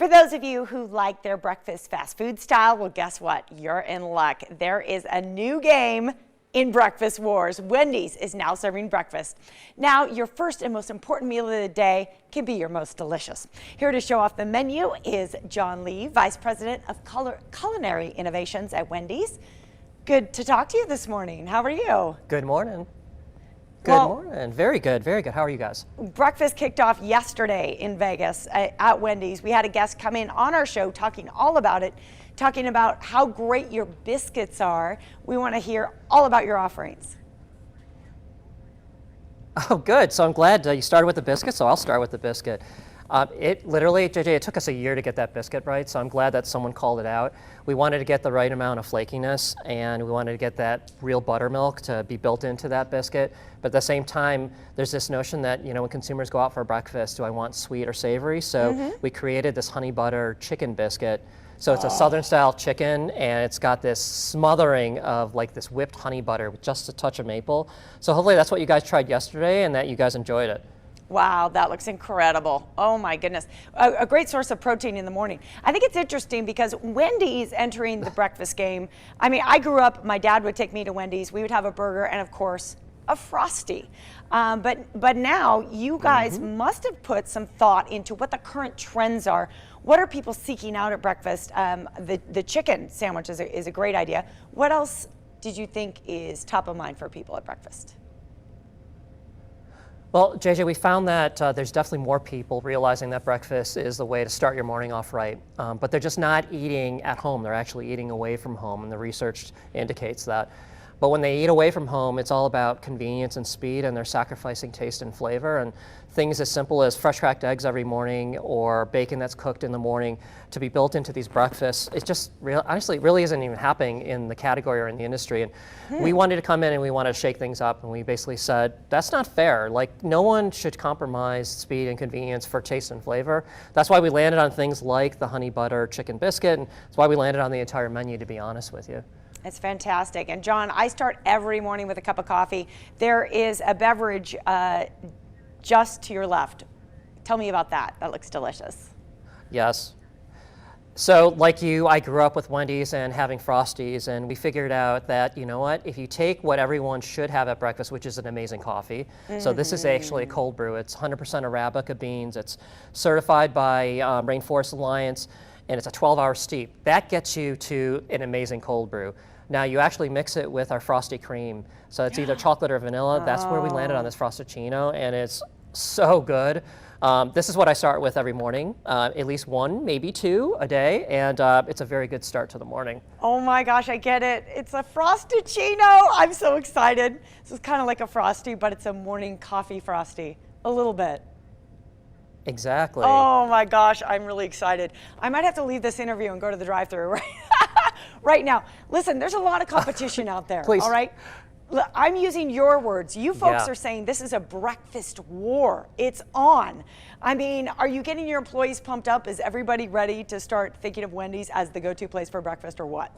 For those of you who like their breakfast fast food style, well, guess what? You're in luck. There is a new game in Breakfast Wars. Wendy's is now serving breakfast. Now, your first and most important meal of the day can be your most delicious. Here to show off the menu is John Lee, Vice President of Culinary Innovations at Wendy's. Good to talk to you this morning. How are you? Good morning. Good morning. Very good, very good. How are you guys? Breakfast kicked off yesterday in Vegas at Wendy's. We had a guest come in on our show talking all about it, talking about how great your biscuits are. We want to hear all about your offerings. Oh, good. So I'm glad you started with the biscuit, so I'll start with the biscuit. It literally, JJ, it took us a year to get that biscuit right, so I'm glad that someone called it out. We wanted to get the right amount of flakiness, and we wanted to get that real buttermilk to be built into that biscuit. But at the same time, there's this notion that, you know, when consumers go out for breakfast, do I want sweet or savory? So we created this honey butter chicken biscuit. So it's a Southern style chicken, and it's got this smothering of like this whipped honey butter with just a touch of maple. So hopefully that's what you guys tried yesterday and that you guys enjoyed it. Wow, that looks incredible. Oh my goodness. A great source of protein in the morning. I think it's interesting because Wendy's entering the breakfast game. I mean, I grew up, my dad would take me to Wendy's. We would have a burger and of course, a Frosty. But now you guys must have put some thought into what the current trends are. What are people seeking out at breakfast? The chicken sandwich is a great idea. What else did you think is top of mind for people at breakfast? Well, JJ, we found that there's definitely more people realizing that breakfast is the way to start your morning off right, but they're just not eating at home. They're actually eating away from home, and the research indicates that. But when they eat away from home, it's all about convenience and speed, and they're sacrificing taste and flavor. And things as simple as fresh cracked eggs every morning or bacon that's cooked in the morning to be built into these breakfasts, it's just honestly, it really isn't even happening in the category or in the industry. And we wanted to come in and we wanted to shake things up, and we basically said, that's not fair. Like, no one should compromise speed and convenience for taste and flavor. That's why we landed on things like the honey butter chicken biscuit, and that's why we landed on the entire menu, to be honest with you. It's fantastic. And John, I start every morning with a cup of coffee. There is a beverage just to your left. Tell me about that. That looks delicious. Yes. So like you, I grew up with Wendy's and having Frosties, and we figured out that, you know what, if you take what everyone should have at breakfast, which is an amazing coffee. So this is actually a cold brew. It's 100% Arabica beans. It's certified by Rainforest Alliance, and it's a 12-hour steep. That gets you to an amazing cold brew. Now you actually mix it with our Frosty cream. So it's either chocolate or vanilla. That's where we landed on this Frosticino, and it's so good. This is what I start with every morning, at least one, maybe two a day, and it's a very good start to the morning. Oh my gosh, I get it. It's a Frosticino. I'm so excited. This is kind of like a Frosty, but it's a morning coffee Frosty, a little bit. Exactly. Oh my gosh, I'm really excited. I might have to leave this interview and go to the drive-thru right now. Listen, there's a lot of competition out there, Please. all right? I'm using your words. You folks are saying this is a breakfast war. It's on. I mean, are you getting your employees pumped up? Is everybody ready to start thinking of Wendy's as the go-to place for breakfast, or what?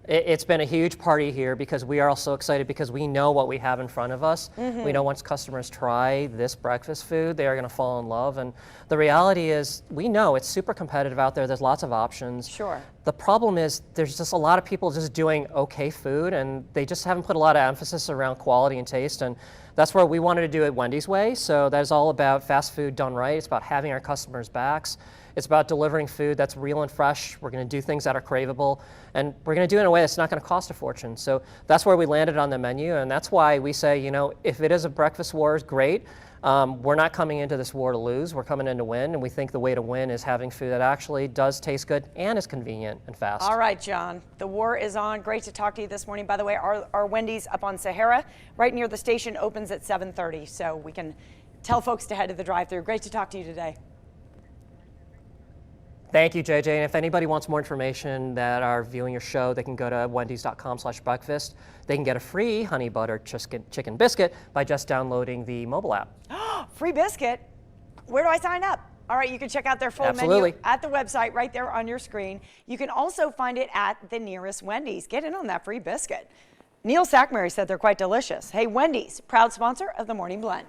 It's been a huge party here because we are all so excited because we know what we have in front of us. We know once customers try this breakfast food, they are going to fall in love. And the reality is, we know it's super competitive out there. There's lots of options. Sure. The problem is there's just a lot of people just doing okay food, and they just haven't put a lot of emphasis around quality and taste. And that's what we wanted to do at Wendys Way. So that is all about fast food done right. It's about having our customers' backs. It's about delivering food that's real and fresh. We're going to do things that are craveable, and we're going to do it in a way that's not going to cost a fortune. So that's where we landed on the menu, and that's why we say, you know, if it is a breakfast war, great. We're not coming into this war to lose. We're coming in to win, and we think the way to win is having food that actually does taste good and is convenient and fast. All right, John, the war is on. Great to talk to you this morning. By the way, our Wendy's up on Sahara, right near the station, opens at 7:30, so we can tell folks to head to the drive-thru. Great to talk to you today. Thank you, JJ. And if anybody wants more information that are viewing your show, they can go to wendys.com/breakfast. They can get a free honey butter chicken biscuit by just downloading the mobile app. Free biscuit? Where do I sign up? All right, you can check out their full menu at the website right there on your screen. You can also find it at the nearest Wendy's. Get in on that free biscuit. Neil Sackmary said they're quite delicious. Hey, Wendy's, proud sponsor of the Morning Blend.